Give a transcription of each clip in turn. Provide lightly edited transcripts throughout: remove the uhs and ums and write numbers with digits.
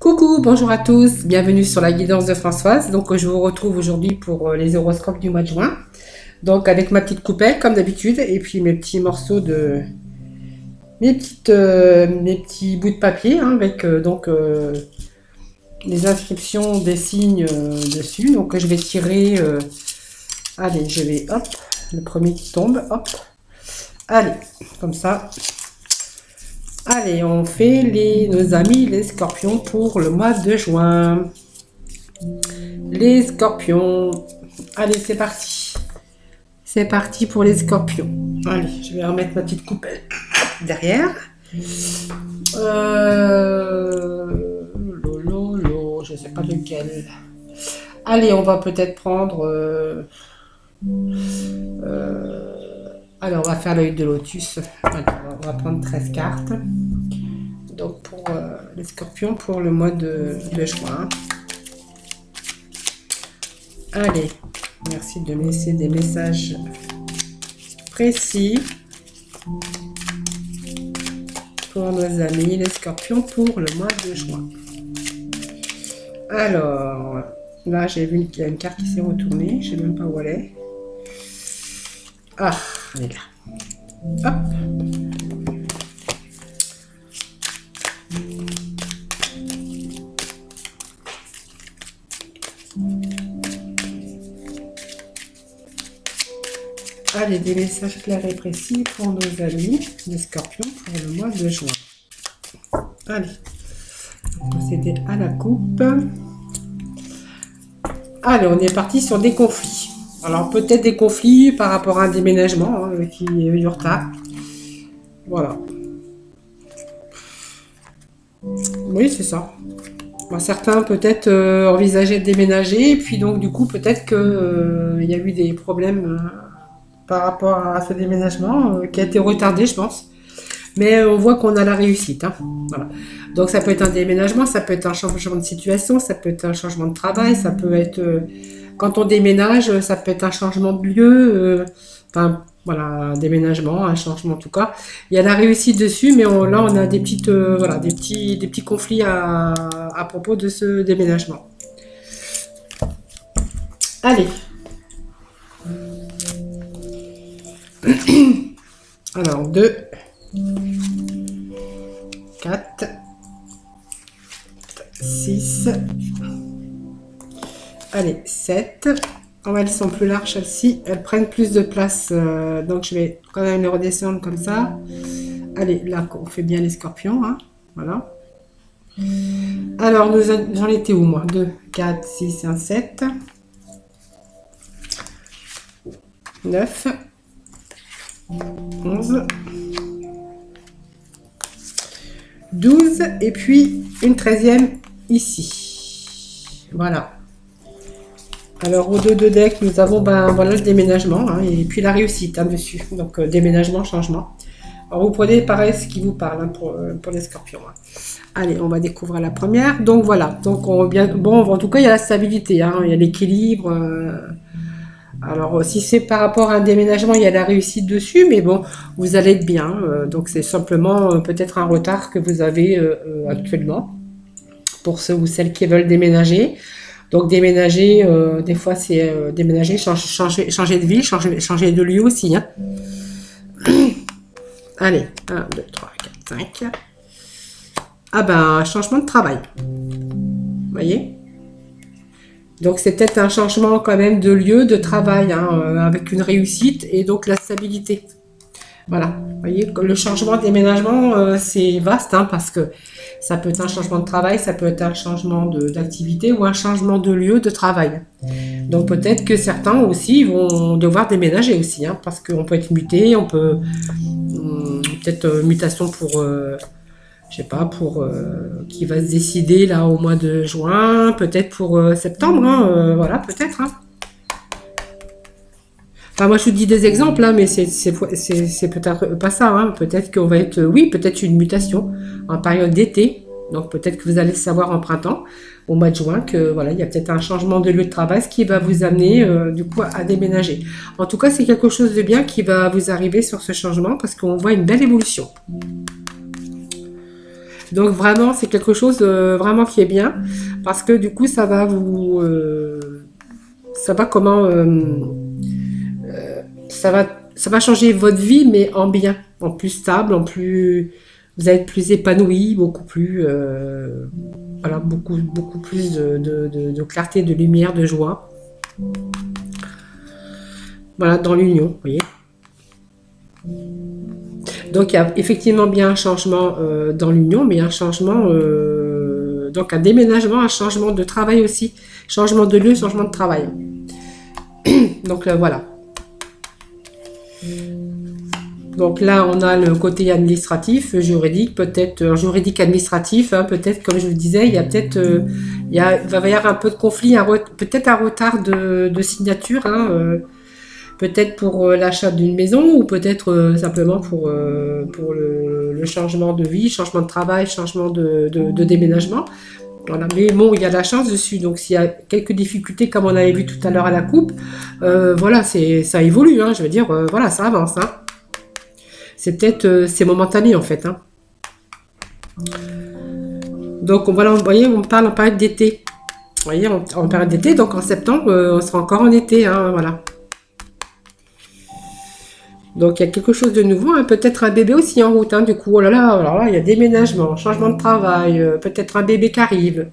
Coucou, bonjour à tous, bienvenue sur la guidance de Françoise. Donc je vous retrouve aujourd'hui pour les horoscopes du mois de juin. Donc avec ma petite coupelle comme d'habitude et puis mes petits morceaux de mes petits bouts de papier hein, avec les inscriptions des signes dessus. Donc je vais tirer allez, je vais hop, le premier qui tombe, hop. Allez, comme ça. Allez, on fait nos amis les scorpions pour le mois de juin. Les scorpions. Allez, c'est parti. C'est parti pour les scorpions. Allez, je vais remettre ma petite coupelle derrière. Lolo, je ne sais pas lequel. Allez, on va peut-être prendre... alors, on va faire l'œil de lotus. Allez, on va prendre 13 cartes. Donc, pour les scorpions, pour le mois de juin. Allez, merci de me laisser des messages précis pour nos amis, les scorpions, pour le mois de juin. Alors, là, j'ai vu qu'il y a une carte qui s'est retournée. Je ne sais même pas où elle est. Ah, elle est là. Hop. Allez, des messages clairs et précis pour nos amis, les scorpions, pour le mois de juin. Allez, on va procéder à la coupe. Allez, on est parti sur des conflits. Alors, peut-être des conflits par rapport à un déménagement hein, qui est eu du retard. Voilà. Oui, c'est ça. Bon, certains peut-être envisageaient de déménager, et puis donc du coup, peut-être qu'il y a eu des problèmes par rapport à ce déménagement qui a été retardé, je pense. Mais on voit qu'on a la réussite. Hein. Voilà. Donc, ça peut être un déménagement, ça peut être un changement de situation, ça peut être un changement de travail, ça peut être... quand on déménage, ça peut être un changement de lieu, enfin voilà, un déménagement, un changement en tout cas. Il y a la réussite dessus, mais là on a des petites, voilà, des petits conflits à propos de ce déménagement. Allez. Alors 2, 4, 6. Allez, 7. Oh, elles sont plus larges, celles-ci. Elles prennent plus de place. Donc, je vais quand même les redescendre comme ça. Allez, là, on fait bien les scorpions. Hein. Voilà. Alors, j'en étais où, moi? 2, 4, 6, 1, 7. 9. 11. 12. Et puis, une 13e ici. Voilà. Alors, au dos de deck, nous avons voilà, le déménagement hein, et puis la réussite hein, dessus. Donc, déménagement, changement. Alors, vous prenez pareil ce qui vous parle hein, pour les scorpions. Hein. Allez, on va découvrir la première. Donc, voilà. Donc, bon, en tout cas, il y a la stabilité. Hein, il y a l'équilibre. Alors, si c'est par rapport à un déménagement, il y a la réussite dessus. Mais bon, vous allez être bien. Donc, c'est simplement peut-être un retard que vous avez actuellement. Pour ceux ou celles qui veulent déménager. Donc déménager, des fois c'est déménager, changer de ville, changer de lieu aussi. Hein. Allez, 1, 2, 3, 4, 5. Ah ben, changement de travail. Vous voyez? Donc c'est peut-être un changement quand même de lieu de travail, hein, avec une réussite et donc la stabilité. Voilà, vous voyez, le changement de déménagement, c'est vaste, hein, parce que ça peut être un changement de travail, ça peut être un changement d'activité ou un changement de lieu de travail. Donc peut-être que certains aussi vont devoir déménager aussi, hein, parce qu'on peut être muté, on peut peut-être mutation pour, je sais pas, pour qui va se décider là au mois de juin, peut-être pour septembre, hein, voilà, peut-être. Hein. Enfin, moi, je vous dis des exemples, hein, mais c'est peut-être pas ça. Hein. Peut-être qu'on va être, oui, peut-être une mutation en période d'été. Donc, peut-être que vous allez savoir en printemps, au mois de juin, que voilà, il y a peut-être un changement de lieu de travail, ce qui va vous amener, du coup, à déménager. En tout cas, c'est quelque chose de bien qui va vous arriver sur ce changement parce qu'on voit une belle évolution. Donc vraiment, c'est quelque chose vraiment qui est bien parce que du coup, ça va vous, ça va comment, ça va changer votre vie, mais en bien, en plus stable, en plus, vous allez être plus épanoui, beaucoup plus, voilà, beaucoup plus de clarté, de lumière, de joie. Voilà, dans l'union, vous voyez. Donc il y a effectivement bien un changement dans l'union, mais un changement, donc un déménagement, un changement de travail aussi, changement de lieu, changement de travail. Donc voilà. Donc là, on a le côté administratif, juridique, peut-être juridique administratif, hein, peut-être comme je vous disais, il y a peut-être, il va y avoir un peu de conflit, peut-être un retard de signature, hein, peut-être pour l'achat d'une maison ou peut-être simplement pour le changement de vie, changement de travail, changement de déménagement. Voilà. Mais bon, il y a de la chance dessus. Donc s'il y a quelques difficultés, comme on avait vu tout à l'heure à la coupe, voilà, ça évolue. Hein, je veux dire, voilà, ça avance. Hein. C'est peut-être, c'est momentané en fait. Hein. Donc voilà, vous voyez, on parle en période d'été. Vous voyez, en période d'été, donc en septembre, on sera encore en été. Hein, voilà. Donc il y a quelque chose de nouveau, hein, peut-être un bébé aussi en route, hein, du coup, oh là là, alors là, il y a déménagement, changement de travail, peut-être un bébé qui arrive.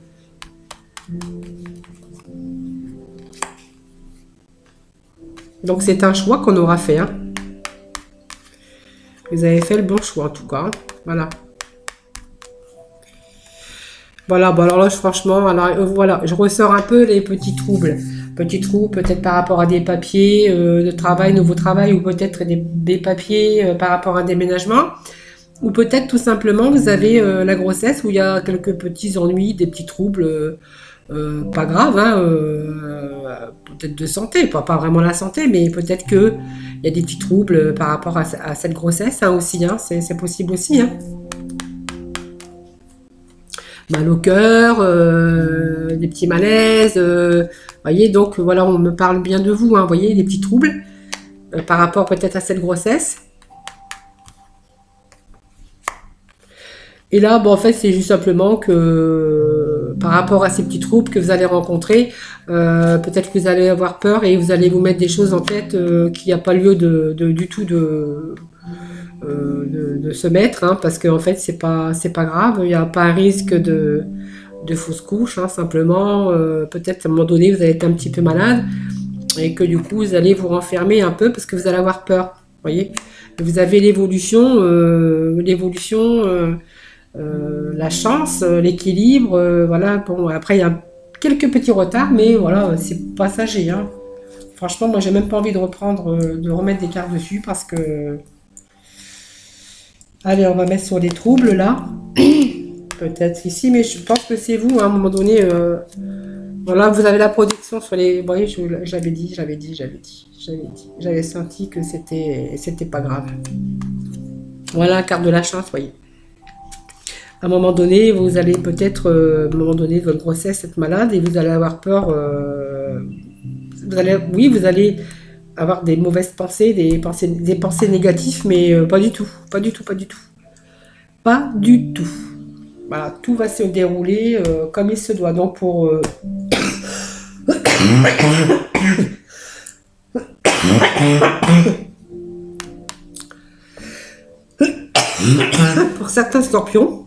Donc c'est un choix qu'on aura fait. Hein. Vous avez fait le bon choix en tout cas. Hein. Voilà. Voilà, bon alors là, franchement, alors voilà, je ressors un peu les petits troubles. Petits trous, peut-être par rapport à des papiers de travail, nouveau travail, ou peut-être des papiers par rapport à un déménagement. Ou peut-être tout simplement vous avez la grossesse où il y a quelques petits ennuis, des petits troubles, pas graves, hein, peut-être de santé, pas vraiment la santé, mais peut-être que il y a des petits troubles par rapport à cette grossesse hein, aussi, hein, c'est possible aussi. Hein. Mal au cœur, des petits malaises, voyez, donc voilà, on me parle bien de vous, hein, voyez, des petits troubles par rapport peut-être à cette grossesse. Et là, bon, en fait, c'est juste simplement que par rapport à ces petits troubles que vous allez rencontrer, peut-être que vous allez avoir peur et vous allez vous mettre des choses en tête qu'il n'y a pas lieu du tout de se mettre, hein, parce qu'en fait, c'est pas grave, il n'y a pas un risque de fausse couche, hein, simplement, peut-être à un moment donné, vous allez être un petit peu malade et que du coup, vous allez vous renfermer un peu parce que vous allez avoir peur, voyez. Vous avez la chance, l'équilibre, voilà. Bon, après, il y a quelques petits retards, mais voilà, c'est passager. Hein. Franchement, moi, j'ai même pas envie de de remettre des cartes dessus parce que. Allez, on va mettre sur les troubles là. Peut-être ici, mais je pense que c'est vous, hein, à un moment donné. Voilà, vous avez la protection sur les. Vous voyez, j'avais dit. J'avais senti que c'était pas grave. Voilà, carte de la chance, vous voyez. À un moment donné, vous allez peut-être, à un moment donné de votre grossesse, être malade et vous allez avoir peur. Vous allez avoir des mauvaises pensées, des pensées négatives, mais pas du tout, pas du tout, pas du tout, pas du tout. Voilà, tout va se dérouler comme il se doit. Donc pour certains scorpions.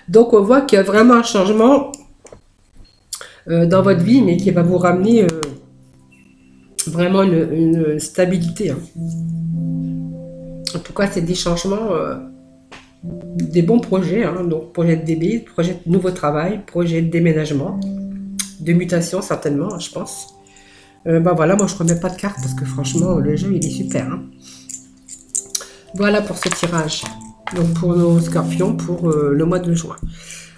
Donc on voit qu'il y a vraiment un changement dans votre vie, mais qui va vous ramener vraiment une stabilité. Hein. En tout cas, c'est des changements, des bons projets. Hein. Donc projet de bébé, projet de nouveau travail, projet de déménagement, de mutation certainement, je pense. Ben voilà, moi je ne remets pas de cartes parce que franchement, le jeu il est super. Hein. Voilà pour ce tirage. Donc pour nos scorpions pour le mois de juin.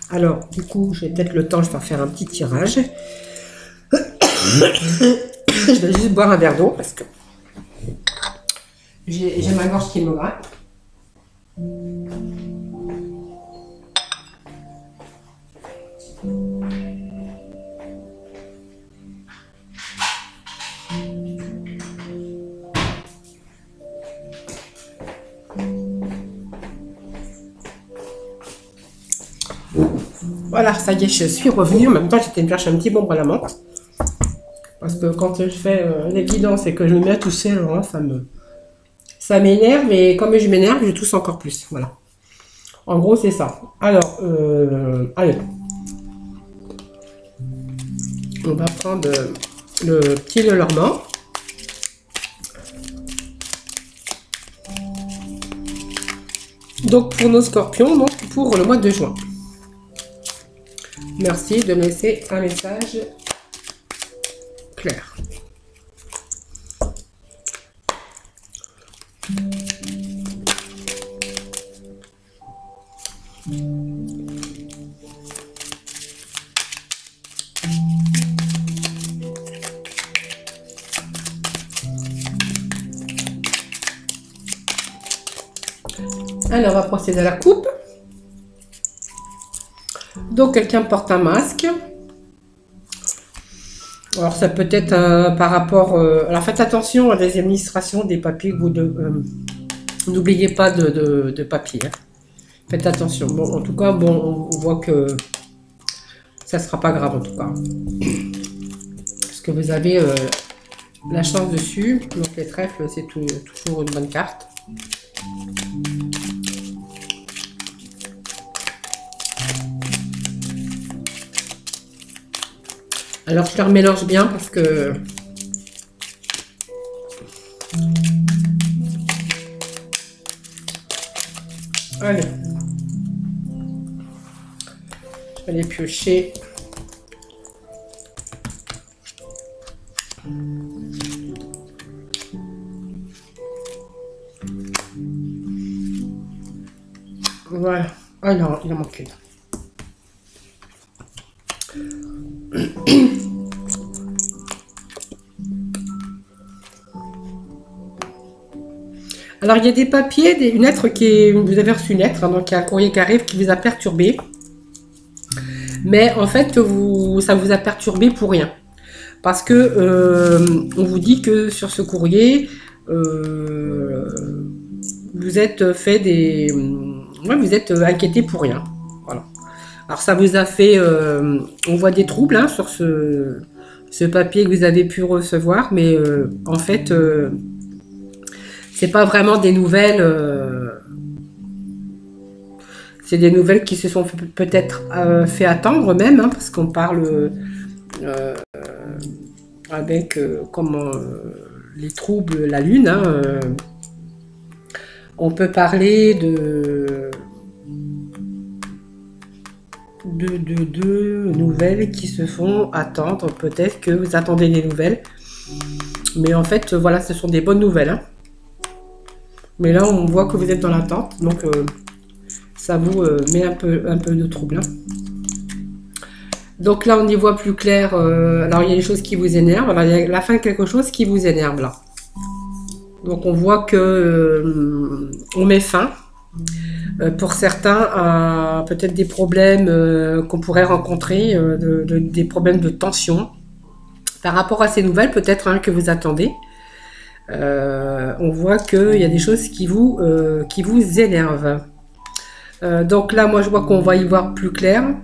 Alors, du coup, j'ai peut-être le temps, je vais faire un petit tirage. Je vais juste boire un verre d'eau parce que j'ai ma gorge qui me gratte. Voilà, ça y est, je suis revenue. En même temps, j'étais me chercher un petit bonbon à la menthe. Parce que quand je fais l'évidence et que je me mets à tousser, alors là, ça m'énerve. Et comme je m'énerve, je tousse encore plus. Voilà. En gros, c'est ça. Alors, allez. On va prendre le petit Lenormand. Donc, pour nos scorpions, donc pour le mois de juin. Merci de me laisser un message clair. Alors, on va procéder à la coupe. Donc, quelqu'un porte un masque. Alors, ça peut être par rapport... alors, faites attention à des administrations, des papiers que vous... N'oubliez pas de papier. Hein. Faites attention. Bon, en tout cas, bon, on voit que ça ne sera pas grave, en tout cas. Parce que vous avez la chance dessus. Donc, les trèfles, c'est toujours une bonne carte. Alors, je leur mélange bien parce que... Allez. Je vais les piocher. Voilà. Ah non, il en manque une. Alors, il y a des papiers, une lettre vous avez reçu une lettre, hein, donc il y a un courrier qui arrive qui vous a perturbé. Mais en fait, ça vous a perturbé pour rien. Parce que on vous dit que sur ce courrier, vous êtes fait des... Ouais, vous êtes inquiété pour rien. Voilà. Alors, ça vous a fait... on voit des troubles hein, sur ce papier que vous avez pu recevoir, mais en fait... c'est pas vraiment des nouvelles. C'est des nouvelles qui se sont peut-être fait attendre même, hein, parce qu'on parle avec comment les troubles, la lune. Hein, on peut parler de nouvelles qui se font attendre. Peut-être que vous attendez des nouvelles, mais en fait, voilà, ce sont des bonnes nouvelles. Hein. Mais là, on voit que vous êtes dans l'attente, donc ça vous met un peu de trouble. Hein. Donc là, on y voit plus clair. Alors, il y a des choses qui vous énervent. Alors, il y a la fin de quelque chose qui vous énerve là. Donc, on voit que on met fin. Pour certains, à peut-être des problèmes qu'on pourrait rencontrer, des problèmes de tension. Par rapport à ces nouvelles, peut-être hein, que vous attendez. On voit qu'il y a des choses qui vous énervent. Donc là, moi, je vois qu'on va y voir plus clair.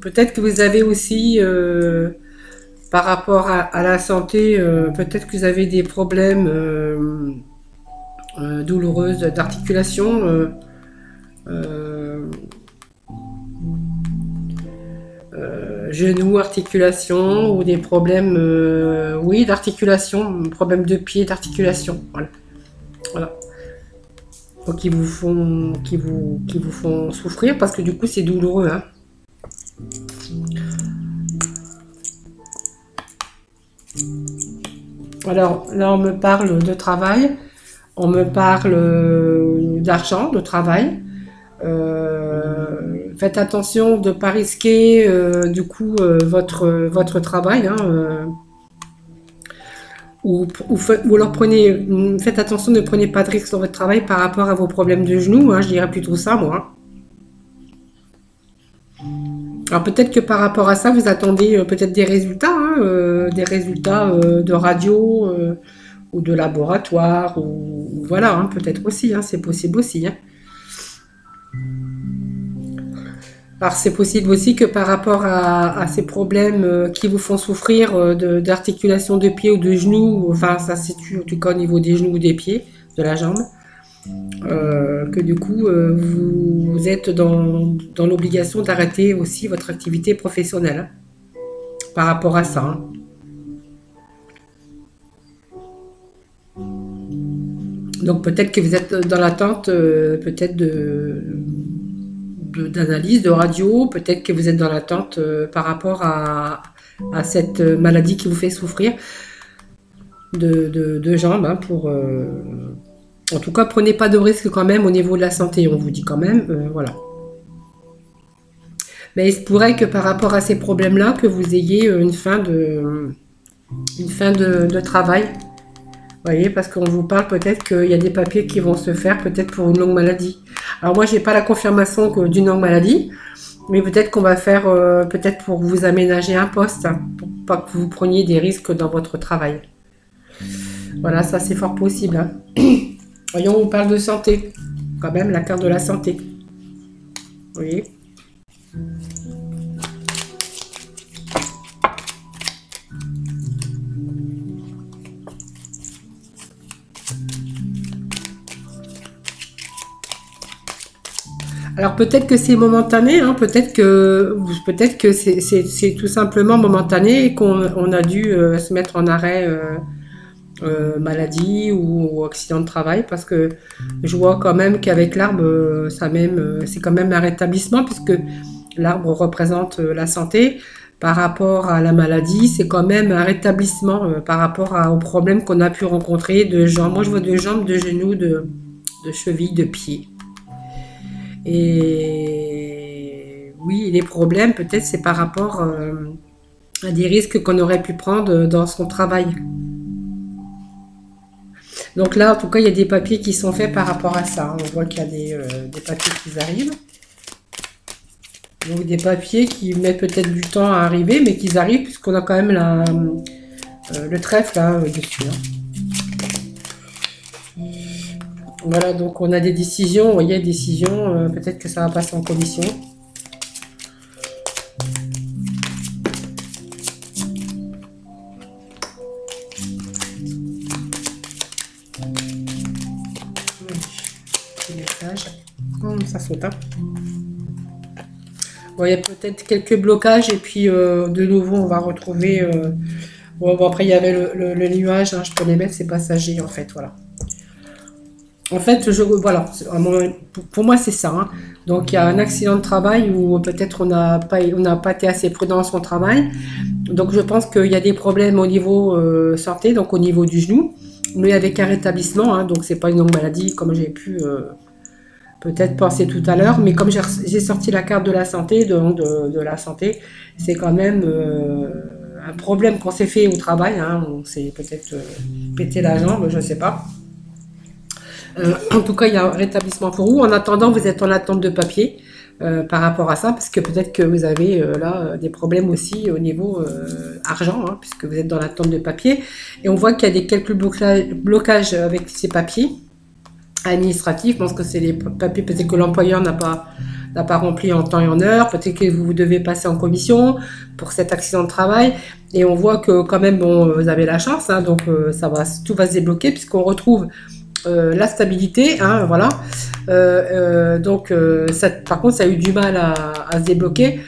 Peut-être que vous avez aussi, par rapport à la santé, peut-être que vous avez des problèmes douloureux d'articulation. Genoux, articulation ou des problèmes, oui, d'articulation, problèmes de pied, d'articulation, voilà. Donc, qui vous font souffrir parce que du coup c'est douloureux. Hein. Alors là on me parle de travail, on me parle d'argent, de travail. Faites attention de ne pas risquer du coup votre travail. Hein, ou alors faites attention, ne prenez pas de risque sur votre travail par rapport à vos problèmes de genoux. Hein, je dirais plutôt ça, moi. Alors peut-être que par rapport à ça, vous attendez peut-être des résultats, hein, de radio ou de laboratoire, ou voilà, hein, peut-être aussi, hein, c'est possible aussi. Hein. Alors c'est possible aussi que par rapport à ces problèmes qui vous font souffrir d'articulation de pied ou de genoux, enfin ça se situe en tout cas au niveau des genoux ou des pieds, de la jambe, que du coup vous êtes dans l'obligation d'arrêter aussi votre activité professionnelle hein, par rapport à ça. Hein. Donc peut-être que vous êtes dans l'attente peut-être d'analyse, de radio, peut-être que vous êtes dans l'attente par rapport à cette maladie qui vous fait souffrir de jambes. Hein, en tout cas, prenez pas de risques quand même au niveau de la santé, on vous dit quand même, voilà. Mais il se pourrait que par rapport à ces problèmes-là, que vous ayez une fin de travail. Vous voyez, parce qu'on vous parle peut-être qu'il y a des papiers qui vont se faire peut-être pour une longue maladie. Alors moi, j'ai pas la confirmation d'une longue maladie, mais peut-être qu'on va faire peut-être pour vous aménager un poste, hein, pour pas que vous preniez des risques dans votre travail. Voilà, ça c'est fort possible. Hein. Voyons, on parle de santé, quand même la carte de la santé. Vous voyez. Alors peut-être que c'est momentané, hein, peut-être que c'est tout simplement momentané et qu'on a dû se mettre en arrêt maladie ou accident de travail parce que je vois quand même qu'avec l'arbre c'est quand même un rétablissement puisque l'arbre représente la santé par rapport à la maladie, c'est quand même un rétablissement par rapport aux problèmes qu'on a pu rencontrer de jambes. Moi je vois de jambes, de genoux, de chevilles, de pieds. Et oui, les problèmes, peut-être, c'est par rapport à des risques qu'on aurait pu prendre dans son travail. Donc là, en tout cas, il y a des papiers qui sont faits par rapport à ça. On voit qu'il y a des papiers qui arrivent. Donc des papiers qui mettent peut-être du temps à arriver, mais qui arrivent puisqu'on a quand même le trèfle là dessus. Hein. Voilà, donc on a des décisions, vous voyez, décisions, peut-être que ça va passer en commission. Ça saute, hein. Bon, il y a peut-être quelques blocages et puis de nouveau on va retrouver... Bon, après il y avait le nuage, hein, je peux les mettre, c'est passager en fait, voilà. En fait, voilà, pour moi c'est ça. Hein. Donc il y a un accident de travail où peut-être on n'a pas été assez prudent dans son travail. Donc je pense qu'il y a des problèmes au niveau santé, donc au niveau du genou, mais avec un rétablissement. Hein, donc c'est pas une longue maladie comme j'ai pu peut-être penser tout à l'heure. Mais comme j'ai sorti la carte de la santé, de la santé, c'est quand même un problème qu'on s'est fait au travail. Hein, on s'est peut-être pété la jambe, je ne sais pas. En tout cas, il y a un rétablissement pour vous. En attendant, vous êtes en attente de papier par rapport à ça, parce que peut-être que vous avez là des problèmes aussi au niveau argent, hein, puisque vous êtes dans l'attente de papier. Et on voit qu'il y a quelques blocages avec ces papiers administratifs. Je pense que c'est les papiers peut-être que l'employeur n'a pas rempli en temps et en heure. Peut-être que vous devez passer en commission pour cet accident de travail. Et on voit que quand même, bon, vous avez la chance, hein, donc tout va se débloquer puisqu'on retrouve la stabilité, hein, voilà. Par contre, ça a eu du mal à se débloquer.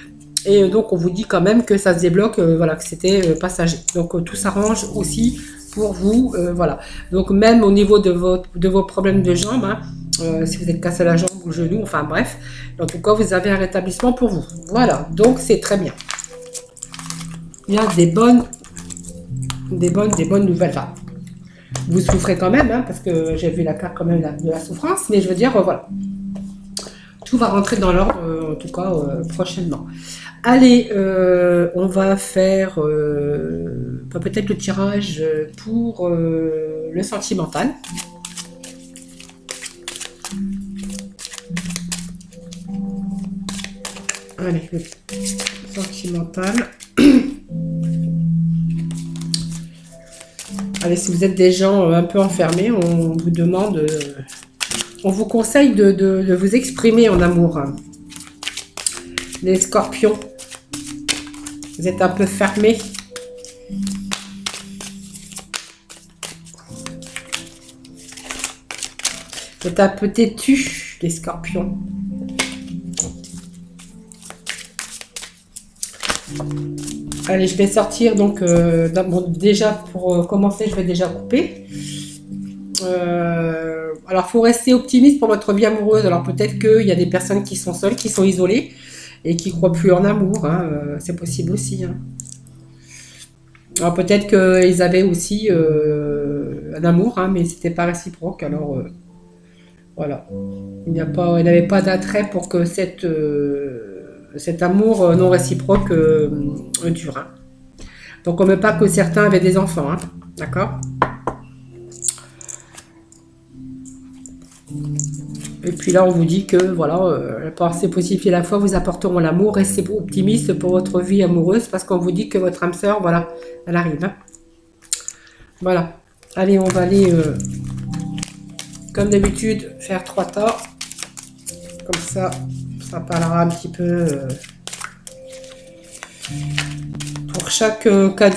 Et donc, on vous dit quand même que ça se débloque, voilà, que c'était passager. Donc, tout s'arrange aussi pour vous, voilà. Donc, même au niveau de vos problèmes de jambes, hein, si vous êtes cassé la jambe ou le genou, enfin bref, en tout cas, vous avez un rétablissement pour vous. Voilà, donc c'est très bien. Il y a des bonnes nouvelles. Enfin, vous souffrez quand même, hein, parce que j'ai vu la carte quand même de la souffrance, mais je veux dire, voilà. Tout va rentrer dans l'ordre, en tout cas, prochainement. Allez, on va faire peut-être le tirage pour le sentimental. Allez, le sentimental. Allez, si vous êtes des gens un peu enfermés, on vous demande, on vous conseille de vous exprimer en amour. Les scorpions, vous êtes un peu fermés. Vous êtes un peu têtus, les scorpions. Allez, je vais sortir donc, bon, déjà pour commencer, je vais déjà couper. Alors, il faut rester optimiste pour votre vie amoureuse. Alors, peut-être qu'il y a des personnes qui sont seules, qui sont isolées et qui ne croient plus en amour. Hein. C'est possible aussi. Hein. Alors, peut-être qu'ils avaient aussi un amour, hein, mais c'était pas réciproque. Alors, voilà. Il n'avait pas d'attrait pour que cet amour non réciproque dure. Hein. Donc, on ne met pas que certains avaient des enfants. Hein. D'accord ? Et puis là, on vous dit que voilà, la pensée positive et la foi vous apporteront l'amour. Restez optimiste pour votre vie amoureuse parce qu'on vous dit que votre âme sœur, voilà, elle arrive. Hein. Voilà. Allez, on va aller, comme d'habitude, faire 3 tas. Comme ça parlera un petit peu. Pour chaque cas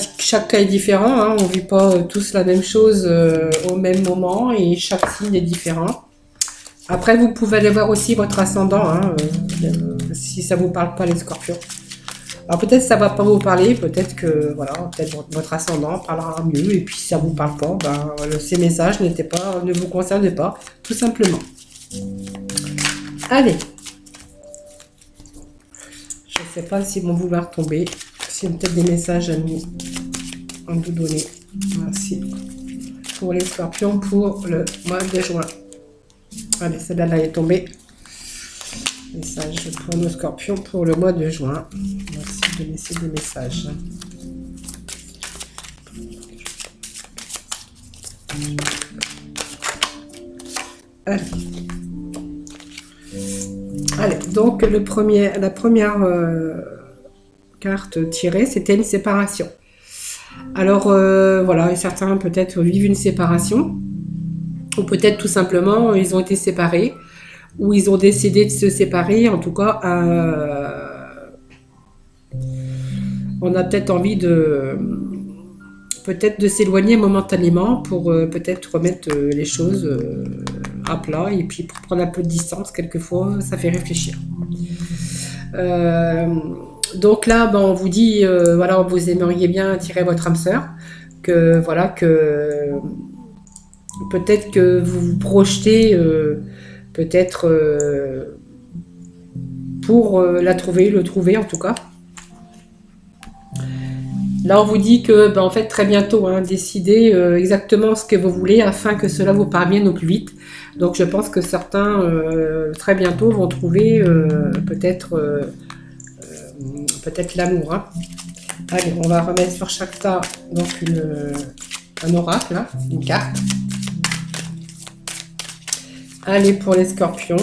est différent. Hein. On ne vit pas tous la même chose au même moment et chaque signe est différent. Après, vous pouvez aller voir aussi votre ascendant, hein, si ça ne vous parle pas, les scorpions. Alors peut-être ça ne va pas vous parler, peut-être que voilà, peut-être votre ascendant parlera mieux, et puis si ça ne vous parle pas, ben, ces messages ne vous concernent pas, tout simplement. Allez. Je ne sais pas s'ils vont vouloir tomber, s'il y a peut-être des messages à nous donner. Merci. Pour les scorpions, pour le mois de juin. Allez, celle-là est tombée. Message pour nos scorpions pour le mois de juin. Merci de laisser des messages. Allez, donc la première carte tirée, c'était une séparation. Alors, voilà, certains peut-être vivent une séparation. Ou peut-être tout simplement, ils ont été séparés, ou ils ont décidé de se séparer. En tout cas, on a peut-être envie de s'éloigner momentanément pour peut-être remettre les choses à plat et puis pour prendre un peu de distance. Quelquefois, ça fait réfléchir. Donc là, ben, on vous dit, voilà, vous aimeriez bien attirer votre âme sœur, que voilà, que peut-être que vous vous projetez peut-être pour le trouver en tout cas. Là, on vous dit que, ben, en fait, très bientôt, hein, décidez exactement ce que vous voulez afin que cela vous parvienne au plus vite. Donc, je pense que certains, très bientôt, vont trouver peut-être l'amour. Hein. Allez, on va remettre sur chaque tas donc un oracle, hein, une carte. Allez, pour les scorpions.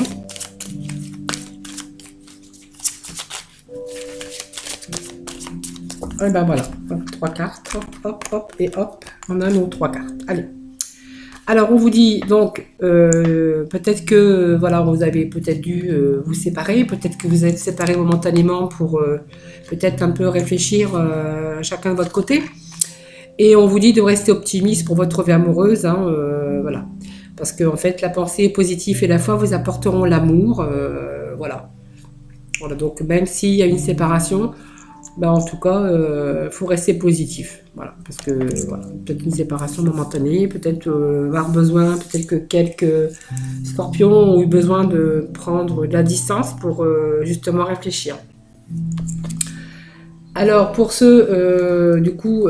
Et ben voilà, donc 3 cartes, hop, hop, hop, et hop, on a nos 3 cartes. Allez. Alors, on vous dit, donc, peut-être que, voilà, vous avez peut-être dû vous séparer, peut-être que vous êtes séparés momentanément pour peut-être un peu réfléchir chacun de votre côté. Et on vous dit de rester optimiste pour votre vie amoureuse, hein, voilà. Parce que, en fait, la pensée positive et la foi vous apporteront l'amour, voilà. Voilà, donc, même s'il y a une séparation, ben, en tout cas, faut rester positif. Voilà, parce que voilà, peut-être une séparation momentanée, peut-être avoir besoin, peut-être que quelques scorpions ont eu besoin de prendre de la distance pour justement réfléchir. Alors, pour ceux, du coup,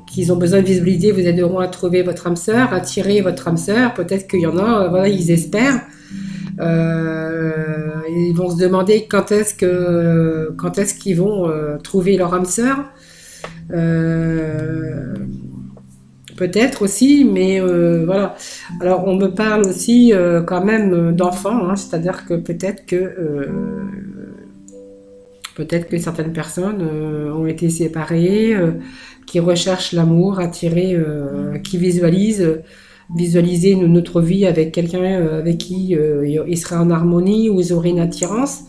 qui ont besoin de visualiser, vous aideront à trouver votre âme sœur, à attirer votre âme sœur. Peut-être qu'il y en a, voilà, ils espèrent. Ils vont se demander quand est-ce qu'ils vont trouver leur âme sœur. Peut-être aussi, mais voilà. Alors on me parle aussi quand même d'enfants, hein, c'est-à-dire que peut-être que certaines personnes ont été séparées, qui recherchent l'amour, attirés, qui visualiser notre vie avec quelqu'un avec qui il serait en harmonie ou ils auraient une attirance.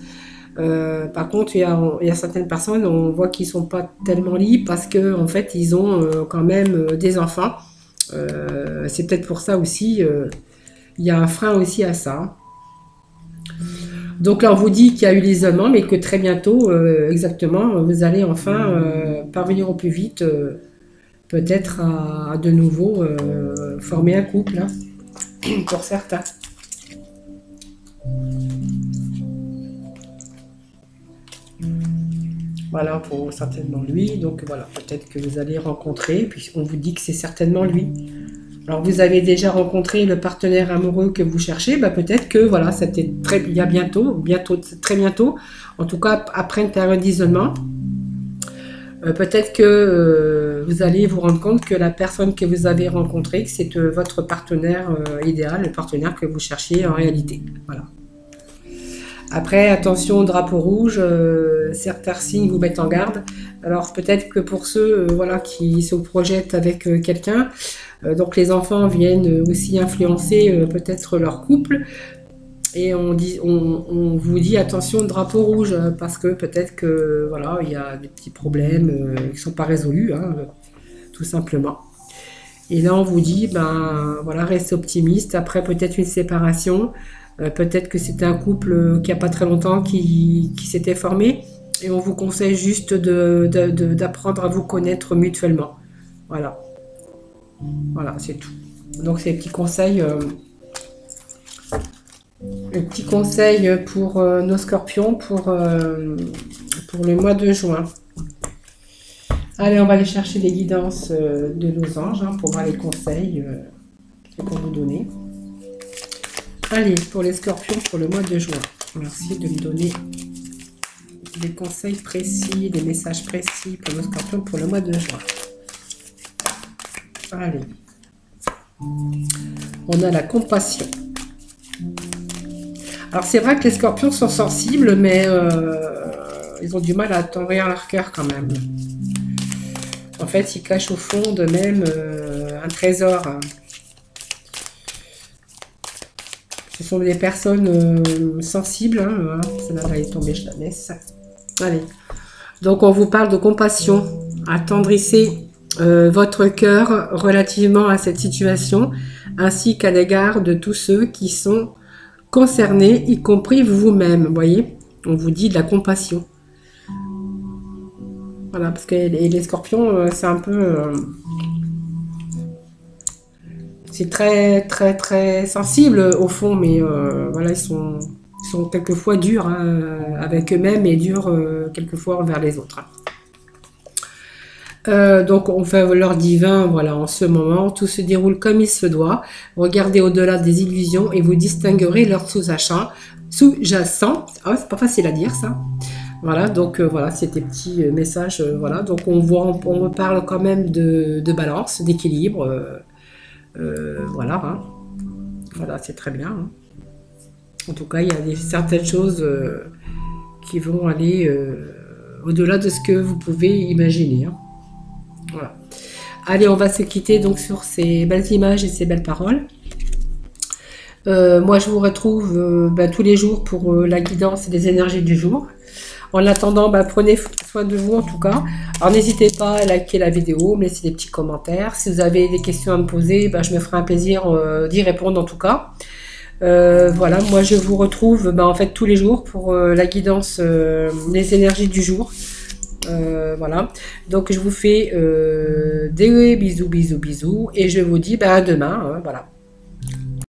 Par contre, il y a certaines personnes, on voit qu'ils sont pas tellement libres parce que en fait, ils ont quand même des enfants. C'est peut-être pour ça aussi. Il y a un frein aussi à ça. Donc là, on vous dit qu'il y a eu l'isolement, mais que très bientôt, exactement, vous allez enfin parvenir au plus vite, peut-être à de nouveau former un couple, hein, pour certains. Voilà, pour certainement lui. Donc voilà, peut-être que vous allez rencontrer, puis on vous dit que c'est certainement lui. Alors vous avez déjà rencontré le partenaire amoureux que vous cherchez, bah peut-être que voilà, c'était il y a bientôt, très bientôt, en tout cas après une période d'isolement, peut-être que vous allez vous rendre compte que la personne que vous avez rencontrée, que c'est votre partenaire idéal, le partenaire que vous cherchiez en réalité. Voilà. Après, attention au drapeau rouge, certains signes vous mettent en garde. Alors peut-être que pour ceux voilà, qui se projettent avec quelqu'un, donc les enfants viennent aussi influencer peut-être leur couple. Et on vous dit attention drapeau rouge parce que peut-être que voilà, il y a des petits problèmes qui ne sont pas résolus, hein, tout simplement. Et là on vous dit ben voilà, restez optimiste. Après peut-être une séparation, peut-être que c'était un couple qui a pas très longtemps qui s'était formé. Et on vous conseille juste d'apprendre à vous connaître mutuellement. Voilà. Voilà, c'est tout. Donc c'est les petits conseils pour nos scorpions pour le mois de juin. Allez, on va aller chercher les guidances de nos anges hein, pour voir les conseils qu'ils vont nous donner. Allez, pour les scorpions pour le mois de juin. Merci de me donner des conseils précis, des messages précis pour nos scorpions pour le mois de juin. Allez. On a la compassion. Alors c'est vrai que les scorpions sont sensibles, mais ils ont du mal à attendrir leur cœur quand même. En fait, ils cachent au fond d'eux-mêmes un trésor. Ce sont des personnes sensibles. Hein, voilà. Celle-là va y tomber, je la laisse. Allez. Donc on vous parle de compassion. Attendrissez votre cœur relativement à cette situation, ainsi qu'à l'égard de tous ceux qui sont concernés, y compris vous-même. Vous voyez, on vous dit de la compassion. Voilà, parce que les scorpions, c'est un peu... c'est très, très, très sensible au fond, mais voilà, ils sont quelquefois durs hein, avec eux-mêmes et durs quelquefois envers les autres. Donc on fait leur divin, voilà, en ce moment, tout se déroule comme il se doit. Regardez au-delà des illusions et vous distinguerez leur sous-jacent. Ah, c'est pas facile à dire ça. Voilà, donc voilà, c'est des petits messages, voilà. Donc on parle quand même de balance, d'équilibre, voilà. Hein. Voilà, c'est très bien. Hein. En tout cas, il y a certaines choses qui vont aller au-delà de ce que vous pouvez imaginer. Hein. Voilà. Allez, on va se quitter donc sur ces belles images et ces belles paroles. Moi, je vous retrouve tous les jours pour la guidance et les énergies du jour. En attendant, prenez soin de vous en tout cas. Alors, n'hésitez pas à liker la vidéo, me laisser des petits commentaires. Si vous avez des questions à me poser, je me ferai un plaisir d'y répondre en tout cas. Voilà, moi je vous retrouve en fait tous les jours pour la guidance, les énergies du jour. Voilà, donc je vous fais des bisous et je vous dis à demain, hein, voilà.